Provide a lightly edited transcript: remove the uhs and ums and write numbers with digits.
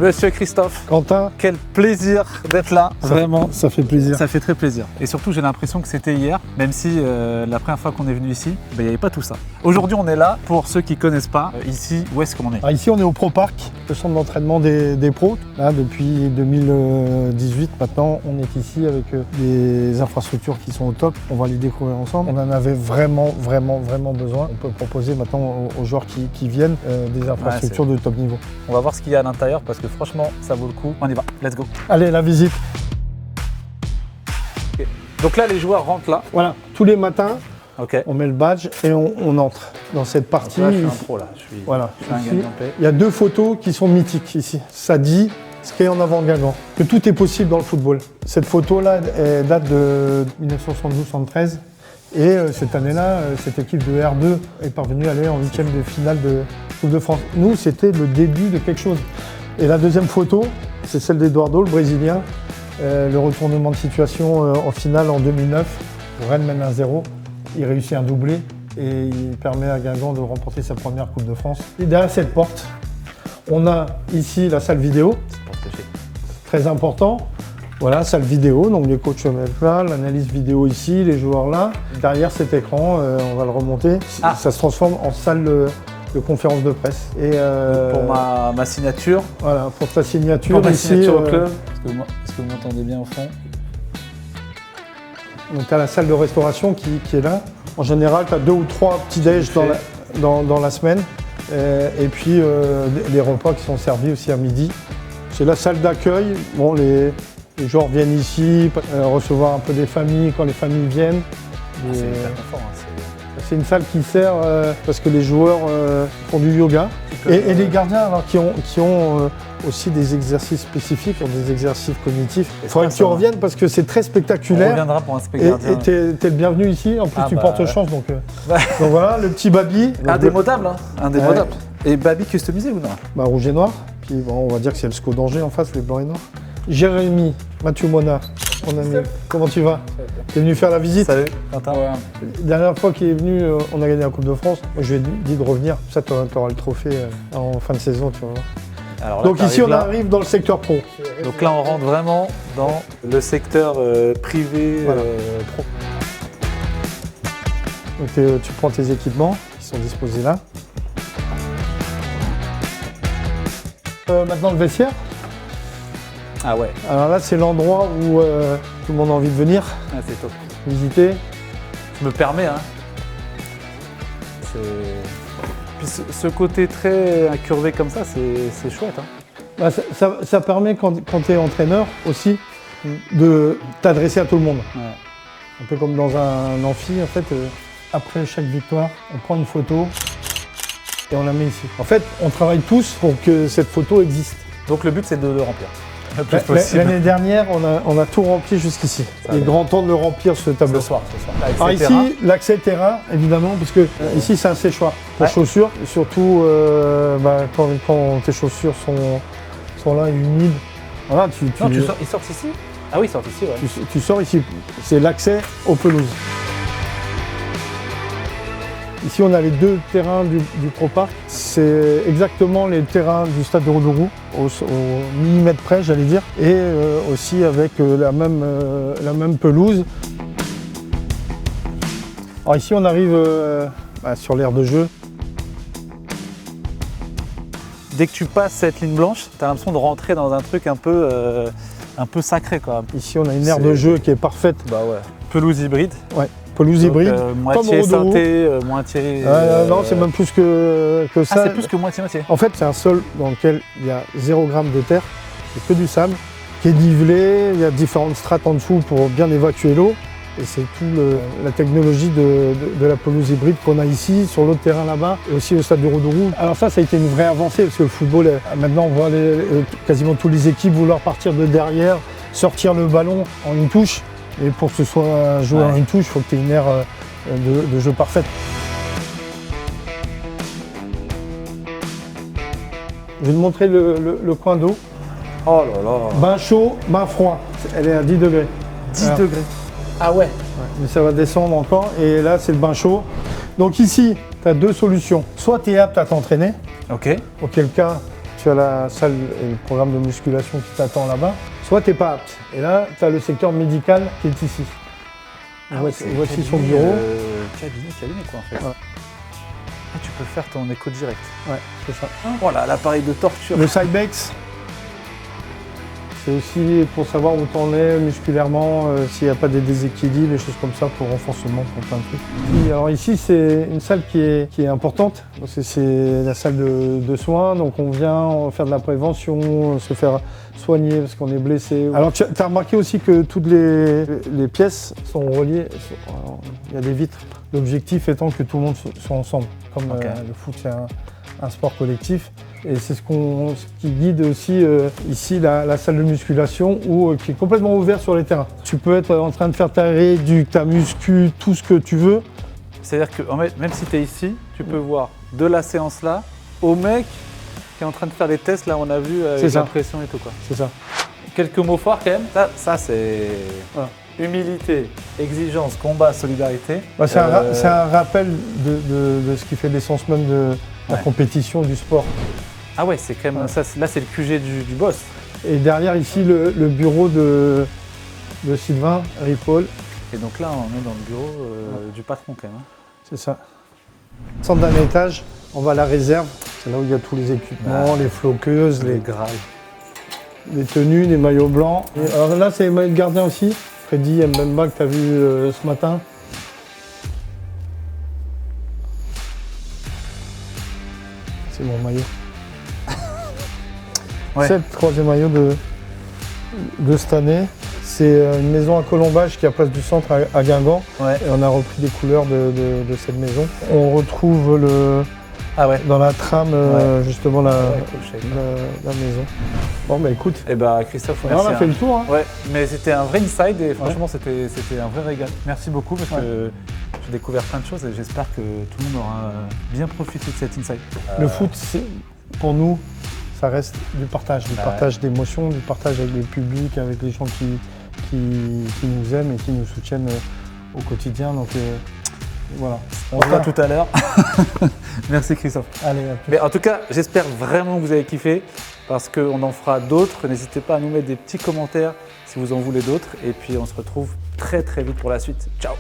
Monsieur Christophe. Quentin. Quel plaisir d'être là, vraiment. Ça fait plaisir. Ça fait très plaisir. Et surtout, j'ai l'impression que c'était hier, même si la première fois qu'on est venu ici, il n'y avait pas tout ça. Aujourd'hui, on est là, pour ceux qui ne connaissent pas, ici, où est-ce qu'on est? Alors ici, on est au Pro Park, le centre d'entraînement des pros. Là, depuis 2018, maintenant, on est ici avec des infrastructures qui sont au top. On va les découvrir ensemble. On en avait vraiment besoin. On peut proposer maintenant aux joueurs qui viennent des infrastructures de top niveau. On va voir ce qu'il y a à l'intérieur parce que franchement, ça vaut le coup. On y va, let's go. Allez, la visite. Okay. Donc là, les joueurs rentrent là. Voilà, tous les matins, okay. On met le badge et on entre dans cette partie. Donc là, je suis un pro là. Voilà. Je suis un gagnant. Il y a deux photos qui sont mythiques ici. Ça dit ce qui est en avant Guingamp, que tout est possible dans le football. Cette photo-là date de 1972-73. Et cette année-là, cette équipe de R2 est parvenue à aller en 8e de finale de Coupe de France. Nous, c'était le début de quelque chose. Et la deuxième photo, c'est celle d'Eduardo, le Brésilien. Le retournement de situation en finale en 2009. Rennes mène 1-0. Il réussit un doublé et il permet à Guingamp de remporter sa première Coupe de France. Et derrière cette porte, on a ici la salle vidéo. Très important. Voilà, salle vidéo, donc les coachs mettent là, l'analyse vidéo ici, les joueurs là. Derrière cet écran, on va le remonter, ça se transforme en salle de conférence de presse. Et pour ma signature. Voilà, pour ta signature. Pour ma ici, signature au club. Est-ce que vous m'entendez bien au fond? Donc tu as la salle de restauration qui est là. En général, tu as 2 ou 3 petits déj dans la semaine. Et puis les repas qui sont servis aussi à midi. C'est la salle d'accueil. Bon, les joueurs viennent ici recevoir un peu des familles quand les familles viennent. C'est hyper confort. C'est une salle qui sert parce que les joueurs font du yoga. Et les gardiens alors, qui ont aussi des exercices spécifiques, des exercices cognitifs. Il faudrait que tu reviennes parce que c'est très spectaculaire. On reviendra pour un spectacle. Et t'es le bienvenu ici. En plus, tu portes chance. Donc voilà, le petit Babi. Indémodable, hein. Indémodable. Et Babi customisé ou non? Bah, rouge et noir. Puis bon, on va dire que c'est le SCO d'Angers en face, les blancs et noirs. Jérémy, Mathieu Mona, mon ami. Comment tu vas? T'es venu faire la visite? Salut, Quentin. La dernière fois qu'il est venu, on a gagné la Coupe de France. Moi, je lui ai dit de revenir. Ça, tu auras le trophée en fin de saison, tu vois. Alors là, donc ici, on arrive dans le secteur pro. Donc là, on rentre vraiment dans le secteur privé pro. Donc tu prends tes équipements qui sont disposés là. Maintenant, le vestiaire. Ah ouais. Alors là, c'est l'endroit où tout le monde a envie de venir. Ah, c'est top. Visiter. Je me permets, hein. Puis ce côté très incurvé comme ça, c'est chouette. Hein. Bah, ça permet, quand tu es entraîneur aussi, de t'adresser à tout le monde. Ouais. Un peu comme dans un amphi, en fait. Après chaque victoire, on prend une photo et on la met ici. En fait, on travaille tous pour que cette photo existe. Donc le but, c'est de le remplir. L'année dernière, on a tout rempli jusqu'ici. Il est grand temps de le remplir, ce tableau. Ce soir. Alors ici, l'accès terrain, évidemment, parce que ici, c'est un séchoir pour chaussures. Et surtout, quand tes chaussures sont là, humides. Voilà, ils sortent ici? Ah oui, ils sortent ici, ouais. Tu sors ici. C'est l'accès aux pelouses. Ici, on a les 2 terrains du Pro Park. C'est exactement les terrains du stade de Rodourou, au millimètre près, j'allais dire, et aussi avec la même pelouse. Alors ici, on arrive sur l'aire de jeu. Dès que tu passes cette ligne blanche, tu as l'impression de rentrer dans un truc un peu sacré, quoi. Ici, on a une aire de jeu qui est parfaite. Bah ouais. Pelouse hybride. Ouais. Pelouse hybride, moitié synthé, moitié... non, c'est même plus que ça. Ah, c'est plus que moitié-moitié. En fait, c'est un sol dans lequel il y a 0 g de terre, c'est que du sable, qui est nivelé, il y a différentes strates en dessous pour bien évacuer l'eau. Et c'est tout la technologie de la pelouse hybride qu'on a ici, sur l'autre terrain là-bas, et aussi au stade de Rodourou. Alors ça a été une vraie avancée, parce que le football, maintenant on voit quasiment toutes les équipes vouloir partir de derrière, sortir le ballon en une touche. Et pour que ce soit joué en une touche, il faut que tu aies une aire de jeu parfaite. Je vais te montrer le coin d'eau. Oh là là. Bain chaud, bain froid. Elle est à 10 degrés. 10 degrés. Ah ouais. Mais ça va descendre encore. Et là, c'est le bain chaud. Donc ici, tu as 2 solutions. Soit tu es apte à t'entraîner. Ok. Auquel cas, tu as la salle et le programme de musculation qui t'attend là-bas, soit tu n'es pas apte. Et là, tu as le secteur médical qui est ici. Voici son bureau. Cabinet quoi en fait. Voilà. Et tu peux faire ton écho direct. Ouais, c'est ça. Voilà, l'appareil de torture. Le Cybex, c'est aussi pour savoir où tu en es musculairement, s'il n'y a pas des déséquilibres, des choses comme ça pour renforcement, pour plein de trucs. Puis, alors ici, c'est une salle qui est importante. C'est la salle de soins, donc on vient faire de la prévention, se faire soigner parce qu'on est blessé. Alors tu as remarqué aussi que toutes les pièces sont reliées, il y a des vitres. L'objectif étant que tout le monde soit ensemble. Comme le foot, c'est un sport collectif. Et c'est ce qui guide aussi ici la salle de musculation qui est complètement ouverte sur les terrains. Tu peux être en train de faire ta rééduc, ta muscu, tout ce que tu veux. C'est-à-dire que même si tu es ici, tu peux voir de la séance là au mec qui est en train de faire des tests, là on a vu avec la pression et tout quoi. C'est ça. Quelques mots forts quand même, ça c'est humilité, exigence, combat, solidarité. Bah, c'est un rappel de ce qui fait l'essence même de la compétition, du sport. Ah ouais, c'est quand même ça. Là c'est le QG du boss. Et derrière ici le bureau de Sylvain Ripoll. Et donc là on est dans le bureau du patron quand même. C'est ça. Centre d'un étage, on va à la réserve. C'est là où il y a tous les équipements, les floqueuses, les grâles, les tenues, les maillots blancs. Et alors là c'est les maillots de gardien aussi. Freddy Mbemba que tu as vu ce matin. C'est mon maillot. C'est le troisième maillot de cette année. C'est une maison à Colombage qui est à Place du Centre à Guingamp. Ouais. Et on a repris les couleurs de cette maison. On retrouve dans la trame justement la maison. Bon bah écoute. Et bah Christophe, merci. On a fait le tour. Hein. Ouais, mais c'était un vrai inside et franchement c'était un vrai régal. Merci beaucoup parce que j'ai découvert plein de choses et j'espère que tout le monde aura bien profité de cet inside. Le foot, pour nous, ça reste du partage d'émotions, du partage avec le public, avec les gens qui nous aiment et qui nous soutiennent au quotidien. Donc voilà. On se voit tout à l'heure. Merci Christophe. Allez, mais en tout cas, j'espère vraiment que vous avez kiffé parce qu'on en fera d'autres. N'hésitez pas à nous mettre des petits commentaires si vous en voulez d'autres. Et puis on se retrouve très très vite pour la suite. Ciao.